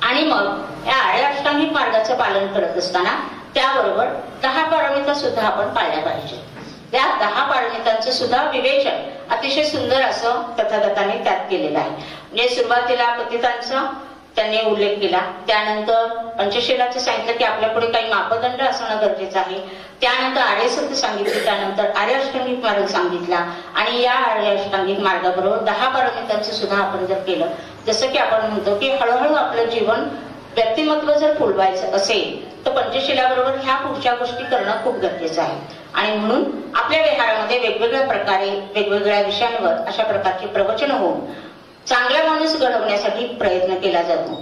Speaker 4: आणि मग या आर्य अष्टांगिक मार्गाचं पालन करत असताना त्याबरोबर 10 पारमिता सुद्धा आपण पाळल्या पाहिजे. त्या 10 पारमितांचं सुद्धा विवेचन अतिशय सुंदर असं तथागताने त्यात केलेलं आहे. म्हणजे सुरुवातीला पतितांचा त्यांनी उल्लेख केला, त्यानंतर पंचशीलाचं सांगितलं की आपल्या पुढे काही मापदंड असणं गरजेचं आहे, त्यानंतर आर्य सत्य सांगितले, त्यानंतर आर्य अष्टांगिक मार्ग सांगितला आणि या आर्य अष्टांगिक मार्गाबरोबर 10 पारमितांचं सुद्धा आपण जर केलं, जसं की आपण म्हणतो की हळूहळू आपलं जीवन व्यक्तिमत्व जर फुलवायचं असेल तर पंचशिलाबरोबर ह्या पुढच्या गोष्टी करणं खूप गरजेचं आहे. आणि म्हणून आपल्या विहारामध्ये वेगवेगळ्या प्रकारे वेगवेगळ्या विषयांवर अशा प्रकारची प्रवचन होऊन चांगला माणूस घडवण्यासाठी प्रयत्न केला जातो.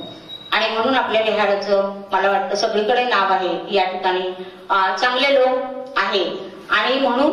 Speaker 4: आणि म्हणून आपल्या विहाराचं मला वाटतं सगळीकडे नाव आहे. या ठिकाणी चांगले लोक आहेत आणि म्हणून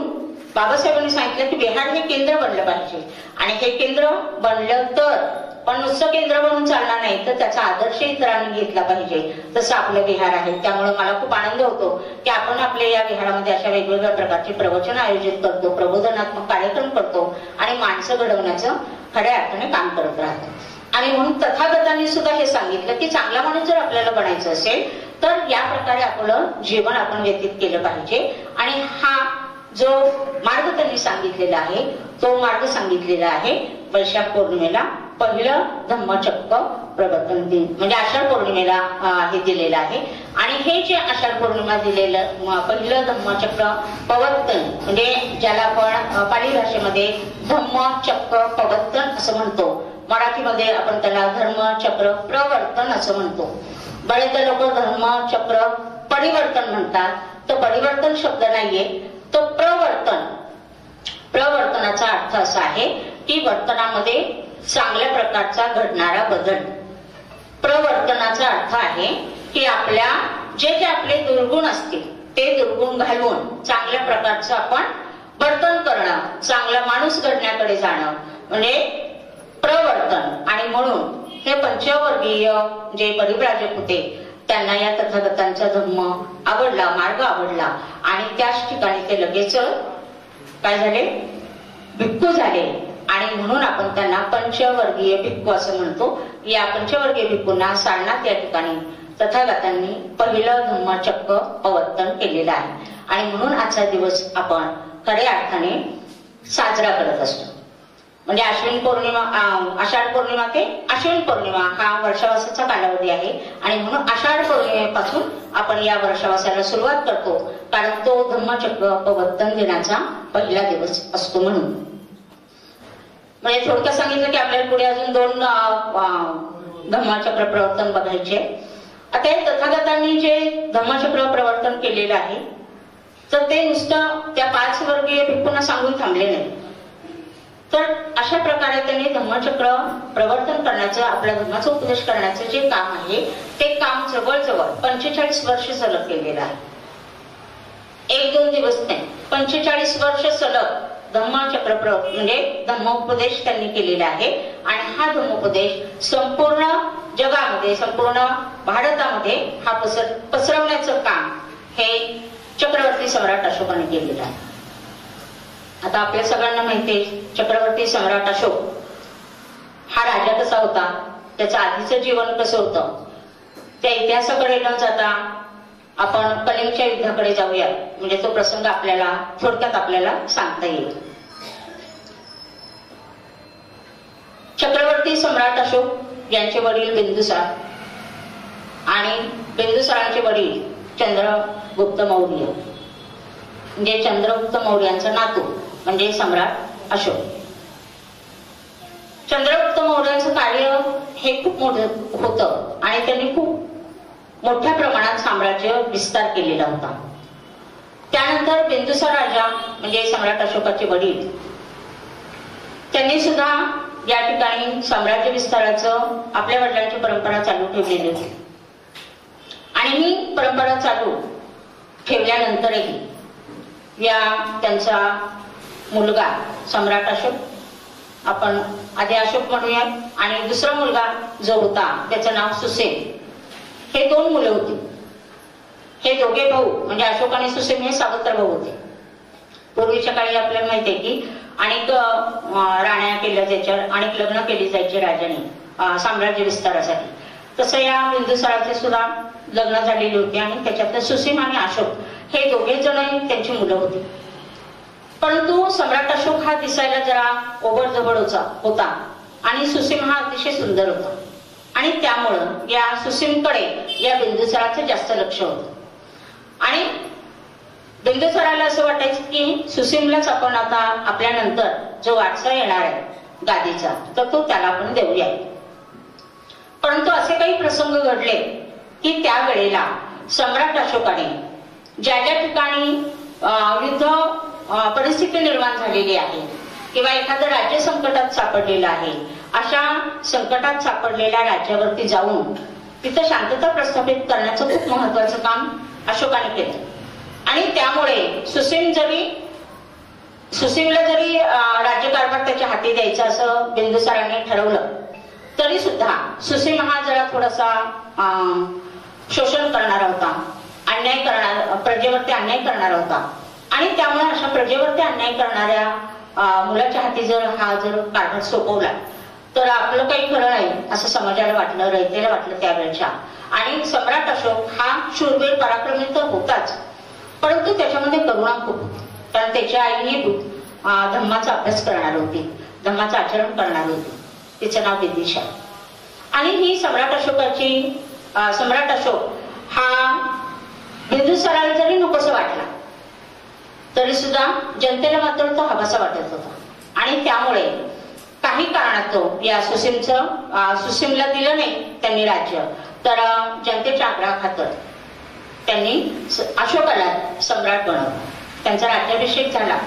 Speaker 4: बाबासाहेबांनी सांगितलं की विहार हे केंद्र बनलं पाहिजे. आणि हे केंद्र बनलं तर पण नुसतं केंद्र बनून चालणार नाही, तर त्याचा आदर्श इतरांनी घेतला पाहिजे, जसं आपलं विहार आहे. त्यामुळे मला खूप आनंद होतो की आपण आपल्या या विहारामध्ये अशा वेगवेगळ्या प्रकारची प्रवचन आयोजित करतो, प्रबोधनात्मक कार्यक्रम करतो आणि माणसं घडवण्याचं खऱ्या अर्थाने काम करत राहतो. आणि म्हणून तथागतांनी सुद्धा हे सांगितलं की चांगला माणूस जर आपल्याला बनायचं असेल तर या प्रकारे आपलं जीवन आपण व्यतीत केलं पाहिजे. आणि हा जो मार्ग त्यांनी सांगितलेला आहे तो मार्ग सांगितलेला आहे वैशाख पौर्णिमेला पहिलं धम्मचक्र प्रवर्तन दिन म्हणजे आषाढ पौर्णिमेला हे दिलेलं आहे. आणि हे जे आषाढ पौर्णिमा दिलेलं पहिलं धम्मचक्र प्रवर्तन म्हणजे ज्याला आपण पाली भाषेमध्ये धम्मचक्र प्रवर्तन असं म्हणतो, मराठीमध्ये आपण त्याला धर्मचक्र प्रवर्तन असं म्हणतो. बरेचदा लोक धर्मचक्र परिवर्तन म्हणतात, तर परिवर्तन शब्द नाहीये, तो प्रवर्तन. प्रवर्तनाचा अर्थ असा आहे की वर्तनामध्ये चांगल्या प्रकारचा घडणारा बदल. प्रवर्तनाचा अर्थ आहे की आपल्या जे आपले दुर्गुण असतील ते दुर्गुण घालवून चांगल्या प्रकारचं आपण वर्तन करणं, चांगला माणूस घडण्याकडे जाणं म्हणजे प्रवर्तन. आणि म्हणून हे पंचवर्गीय जे परिव्राजक होते त्यांना या तथागतांचा धम्म आवडला, मार्ग आवडला आणि त्याच ठिकाणी ते लगेच काय झाले, भिक्खू झाले. आणि म्हणून आपण त्यांना पंचवर्गीय भिक्खू असं म्हणतो. या पंचवर्गीय भिक्खूंना सारनाथ या ठिकाणी तथागतांनी पहिलं धम्मचक्र प्रवर्तन केलेलं आहे. आणि म्हणून आजचा दिवस आपण खऱ्या अर्थाने साजरा करत असतो. म्हणजे आश्विन पौर्णिमा, आषाढ पौर्णिमा ते आश्विन पौर्णिमा हा वर्षावासाचा कालावधी आहे. आणि म्हणून आषाढ पौर्णिमेपासून आपण या वर्षावासाला सुरुवात करतो, कारण तो धम्मचक्र प्रवर्तन दिनाचा पहिला दिवस असतो. म्हणून म्हणजे थोडक्यात सांगितलं की आपल्याला पुढे अजून 2 धम्मचक्र प्रवर्तन बघायचे. आता हे तथागतांनी जे धम्मचक्र प्रवर्तन केलेलं आहे तर ते नुसतं त्या 5 वर्गीय भिक्खूंना सांगून थांबले नाही, तर अशा प्रकारे त्यांनी धम्मचक्र प्रवर्तन करण्याचं, आपल्या धर्माचा उपदेश करण्याचं जे काम आहे ते काम जवळजवळ 45 वर्ष सलग केलेलं आहे. 1-2 दिवस नाही, 45 वर्ष सलग धम्मचक्र म्हणजे धम्मोपदेश त्यांनी केलेला आहे. आणि हा धम्मोपदेश संपूर्ण जगामध्ये, संपूर्ण भारतामध्ये हा पसरवण्याचं काम हे चक्रवर्ती सम्राट अशोकाने केलेलं आहे. आता आपल्या सगळ्यांना माहिती आहे चक्रवर्ती सम्राट अशोक हा राजा कसा होता, त्याचं आधीचं जीवन कसं होतं, त्या इतिहासाकडे न जाता आपण कलिंगच्या युद्धाकडे जाऊया. म्हणजे तो प्रसंग आपल्याला थोडक्यात आपल्याला सांगता येईल. चक्रवर्ती सम्राट अशोक यांचे वडील बिंदुसार आणि बिंदुसारांचे वडील चंद्रगुप्त मौर्य म्हणजे चंद्रगुप्त मौर्यांचा नातू म्हणजे सम्राट अशोक. चंद्रगुप्त मौर्यांचं कार्य हे खूप मोठं होतं आणि त्यांनी खूप मोठ्या प्रमाणात साम्राज्य विस्तार केलेला होता. त्यानंतर बिंदुसार राजा म्हणजे सम्राट अशोकाचे वडील त्यांनी सुद्धा या ठिकाणी साम्राज्य विस्ताराचं आपल्या वडिलांची परंपरा चालू ठेवलेली होती. आणि ही परंपरा चालू ठेवल्यानंतरही या त्यांचा मुलगा सम्राट अशोक, आपण आधी अशोक म्हणूया, आणि दुसरा मुलगा जो होता त्याचं नाव सुसेन. हे 2 मुलं होती. हे दोघे भाऊ म्हणजे अशोक आणि सुसीम हे सावत्र भाऊ होते. पूर्वीच्या काळी आपल्याला माहिती आहे की अनेक राण्या केल्या जायच्या, अनेक लग्न केली जायची राजाने साम्राज्य विस्तारासाठी. तसं या बिंदुसाराचे सुद्धा लग्न झालेली होती आणि त्याच्यातले सुसीम आणि अशोक हे दोघे जण त्यांची मुलं होती. परंतु सम्राट अशोक हा दिसायला जरा ओबडधबड होता आणि सुसीम हा अतिशय सुंदर होता आणि त्यामुळं या सुसीमकडे या बिंदुसाराचं जास्त लक्ष होतं. आणि बिंदुसाराला असं वाटायचं की सुसीमलाच आपण आता आपल्यानंतर जो वारसा येणार आहे गादीचा तर तो त्याला आपण देऊया. परंतु असे काही प्रसंग घडले की त्यावेळेला सम्राट अशोकाने ज्या ज्या ठिकाणी युद्ध परिस्थिती निर्माण झालेली आहे किंवा एखादं राज्य संकटात सापडलेलं आहे, अशा संकटात सापडलेल्या राज्यावरती जाऊन तिथं शांतता प्रस्थापित करण्याचं खूप महत्वाचं काम अशोकाने केलं. आणि त्यामुळे सुसीमला जरी राज्यकारभार त्याच्या हाती द्यायचा असं बिंदुसाराने ठरवलं तरी सुद्धा सुसीम हा जरा थोडासा शोषण करणारा होता, प्रजेवरती अन्याय करणारा होता. आणि त्यामुळे अशा प्रजेवरती अन्याय करणाऱ्या मुलाच्या हाती जर कारभार सोपवला तर आपलं काही खरं नाही असं समाजाला वाटलं, रयतेला वाटलं त्यावेळेच्या. आणि सम्राट अशोक हा शूरवीर पराक्रमी तर होताच, परंतु त्याच्यामध्ये करुणा खूप होती. कारण त्याची आई ही धम्माचा अभ्यास करणार होती, धम्माचं आचरण करणार होती. तिचं नाव विदिशा. आणि ही सम्राट अशोक हा बिंदुसाराला जरी नकोसं वाटला तरी सुद्धा जनतेला मात्र तो हवासा वाटत होता. आणि त्यामुळे काही कारणात तो या सुसीमला दिलं नाही त्यांनी राज्य, तर जनतेच्या आग्रहाखातर त्यांनी अशोकाला सम्राट बनवलं. त्यांचा राज्याभिषेक झाला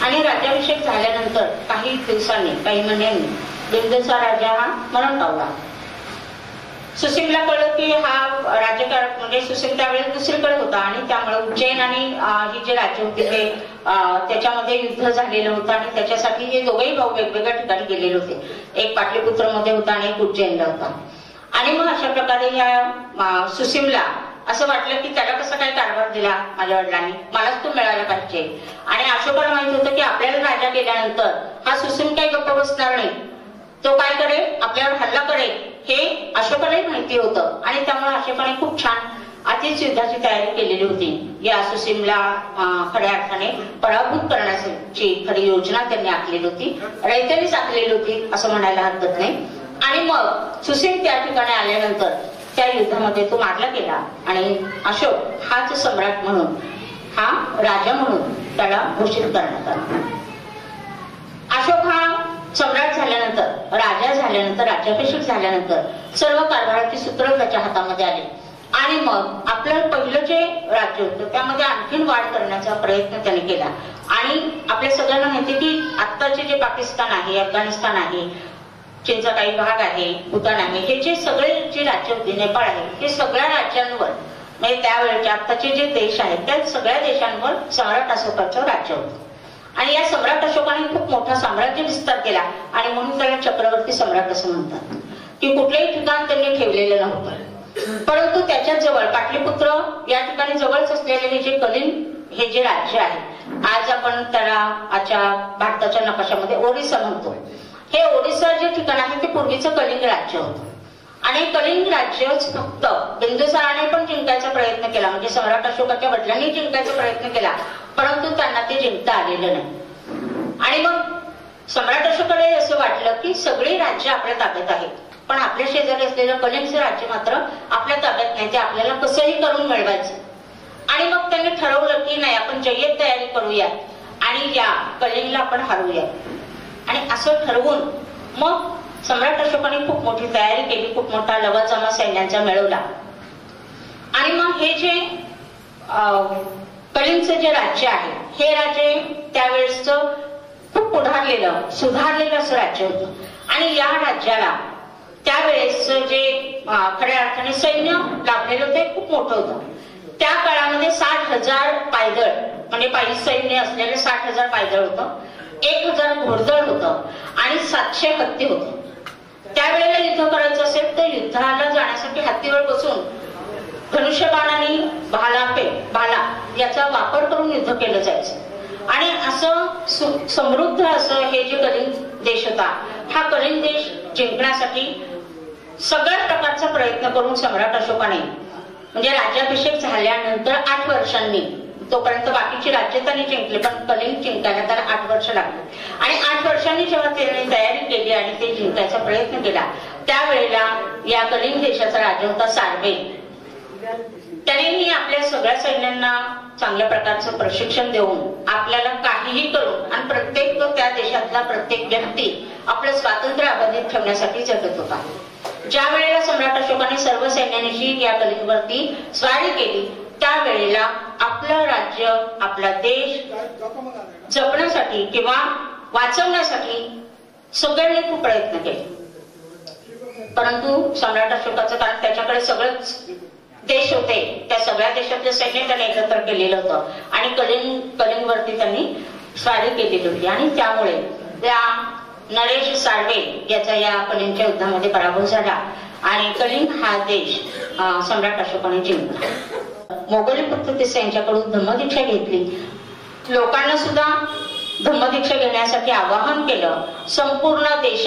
Speaker 4: आणि राज्याभिषेक झाल्यानंतर काही दिवसांनी, काही महिन्यांनी बिंदुसार राजा हा मरण पावला. सुसीमला कळलं की हा राज्यकाळ म्हणजे सुसीम त्यावेळेस दुसरीकडे होता आणि त्यामुळे उज्जैन आणि ही जे राज्य होते ते त्याच्यामध्ये युद्ध झालेलं होतं आणि त्याच्यासाठी हे दोघेही भाऊ वेगवेगळ्या ठिकाणी गेलेले होते. एक पाटलीपुत्र मध्ये होता आणि एक उज्जैनला होता. आणि मग अशा प्रकारे ह्या सुसीमला असं वाटलं की त्याला कसं काय कारभार दिला माझ्या वडिलांनी, मलाच तो मिळाला पाहिजे. आणि अशोकाला माहित होतं की आपल्याला राजा केल्यानंतर हा सुसीम काही गप्प बसणार नाही, तो काय करेल, आपल्यावर हल्ला करेल हे अशोकालाही माहिती होतं. आणि त्यामुळे अशोकाने खूप छान आधीच युद्धाची तयारी केलेली होती. या सुसीमला खऱ्या अर्थाने पराभूत करण्याची खरी योजना त्यांनी आखलेली होती, रयतेनेच आखलेली होती असं म्हणायला हरकत नाही. आणि मग सुसीम त्या ठिकाणी आल्यानंतर त्या युद्धामध्ये तो मारला गेला आणि अशोक हाच सम्राट म्हणून, हा राजा म्हणून त्याला घोषित करण्यात आला. अशोक हा सम्राट झाल्यानंतर, राजा झाल्यानंतर, राज्याभिषेक झाल्यानंतर सर्व कारभाराची सूत्र त्याच्या हातामध्ये आली. आणि मग आपलं पहिलं जे राज्य होतं त्यामध्ये आणखीन वाढ करण्याचा प्रयत्न त्याने केला. आणि आपल्या सगळ्यांना माहिती की आत्ताचे जे पाकिस्तान आहे, अफगाणिस्तान आहे, चीनचा काही भाग आहे, भूतान आहे, हे जे सगळे जे राज्य होते, नेपाळ आहे, हे सगळ्या राज्यांवर म्हणजे त्यावेळेचे आत्ताचे जे देश आहेत त्या सगळ्या देशांवर सम्राट अशोकाचं राज्य होतं. आणि या सम्राट अशोकाने खूप मोठा साम्राज्य विस्तार केला आणि म्हणून त्याला चक्रवर्ती सम्राट असं म्हणतात. की कुठलेही ठिकाण त्यांनी ठेवलेलं नव्हतं. परंतु त्याच्याच जवळ पाटलीपुत्र या ठिकाणी जवळच असलेले हे जे कलिंग हे जे राज्य आहे, आज आपण त्याला आजच्या भारताच्या नकाशामध्ये ओरिसा म्हणतो. हे ओरिसा जे ठिकाण आहे ते पूर्वीचं कलिंग राज्य होतं. आणि कलिंग राज्यच फक्त बिंदुसाराने पण जिंकायचा प्रयत्न केला, म्हणजे सम्राट अशोकाच्या वडिलांनी जिंकायचा प्रयत्न केला, परंतु त्यांना ते जिंकता आलेलं नाही. आणि मग सम्राट अशोकाला असं वाटलं की सगळी राज्य आपल्या ताब्यात आहेत, पण आपल्या शेजारी असलेलं कलिंगचं राज्य मात्र आपल्या ताब्यात नाही, ते आपल्याला कसंही करून मिळवायचं. आणि मग त्यांनी ठरवलं की नाही, आपण जय्यत तयारी करूया आणि या कलिंगला आपण हरवूया. आणि असं ठरवून मग सम्राट अशोकाने खूप मोठी तयारी केली, खूप मोठा लवाजमा सैन्यांचा मिळवला. आणि मग हे जे कलिंगचं जे राज्य आहे, हे राज्य त्यावेळेसचं खूप पुढारलेलं, सुधारलेलं असं राज्य होतं. आणि या राज्याला त्यावेळेस जे खऱ्या अर्थाने सैन्य लाभलेलं ते खूप मोठं होतं. त्या काळामध्ये 60,000 पायदळ म्हणजे पायी सैन्य असलेले 60,000 पायदळ होतं, 1,000 घोडदळ होतं आणि 700 हत्ती होतं. त्यावेळेला युद्ध करायचं असेल तर युद्धाला जाण्यासाठी हत्तीवर बसून धनुष्यबाणाने भाला याचा वापर करून युद्ध केलं जायचं आणि असं समृद्ध असं हे जे कलिंग देश होता, हा कलिंग देश जिंकण्यासाठी सगळ्या प्रकारचा प्रयत्न करून सम्राट अशोकाने म्हणजे राज्याभिषेक झाल्यानंतर 8 वर्षांनी, तोपर्यंत बाकीची राज्य त्यांनी जिंकली पण कलिंग जिंकायला त्याला 8 वर्ष लागली आणि 8 वर्षांनी जेव्हा त्याने तयारी केली आणि ते जिंकायचा प्रयत्न केला त्यावेळेला या कलिंग देशाचा राजा होता सार्वे. त्यांनी आपल्या सगळ्या सैन्यांना चांगल्या प्रकारचं प्रशिक्षण देऊन आपल्याला काहीही करून आणि प्रत्येक त्या देशातला प्रत्येक व्यक्ती आपलं स्वातंत्र्य अबाधित ठेवण्यासाठी झटत होता. ज्या वेळेला सम्राट अशोकाने सर्व सैन्यानिशी या कलिंगवरती स्वारी केली त्यावेळेला आपलं राज्य, आपला देश जपण्यासाठी किंवा वाचवण्यासाठी सगळ्यांनी खूप प्रयत्न केले. परंतु सम्राट अशोकाचं कारण त्याच्याकडे सगळेच देश होते, त्या सगळ्या देशातले सैन्य त्याने एकत्र केलेलं होतं आणि कलिंगवरती त्यांनी स्वारी केलेली होती आणि त्यामुळे त्या नरेश साळवे याचा या कलिंगच्या युद्धामध्ये पराभव झाला आणि कलिंग हा देश सम्राट अशोकाने जिंकला. मोगली पद्धतीस यांच्याकडून धम्मदीक्षा घेतली. लोकांना सुद्धा धम्मदीक्षा घेण्यासाठी आवाहन केलं. संपूर्ण देशात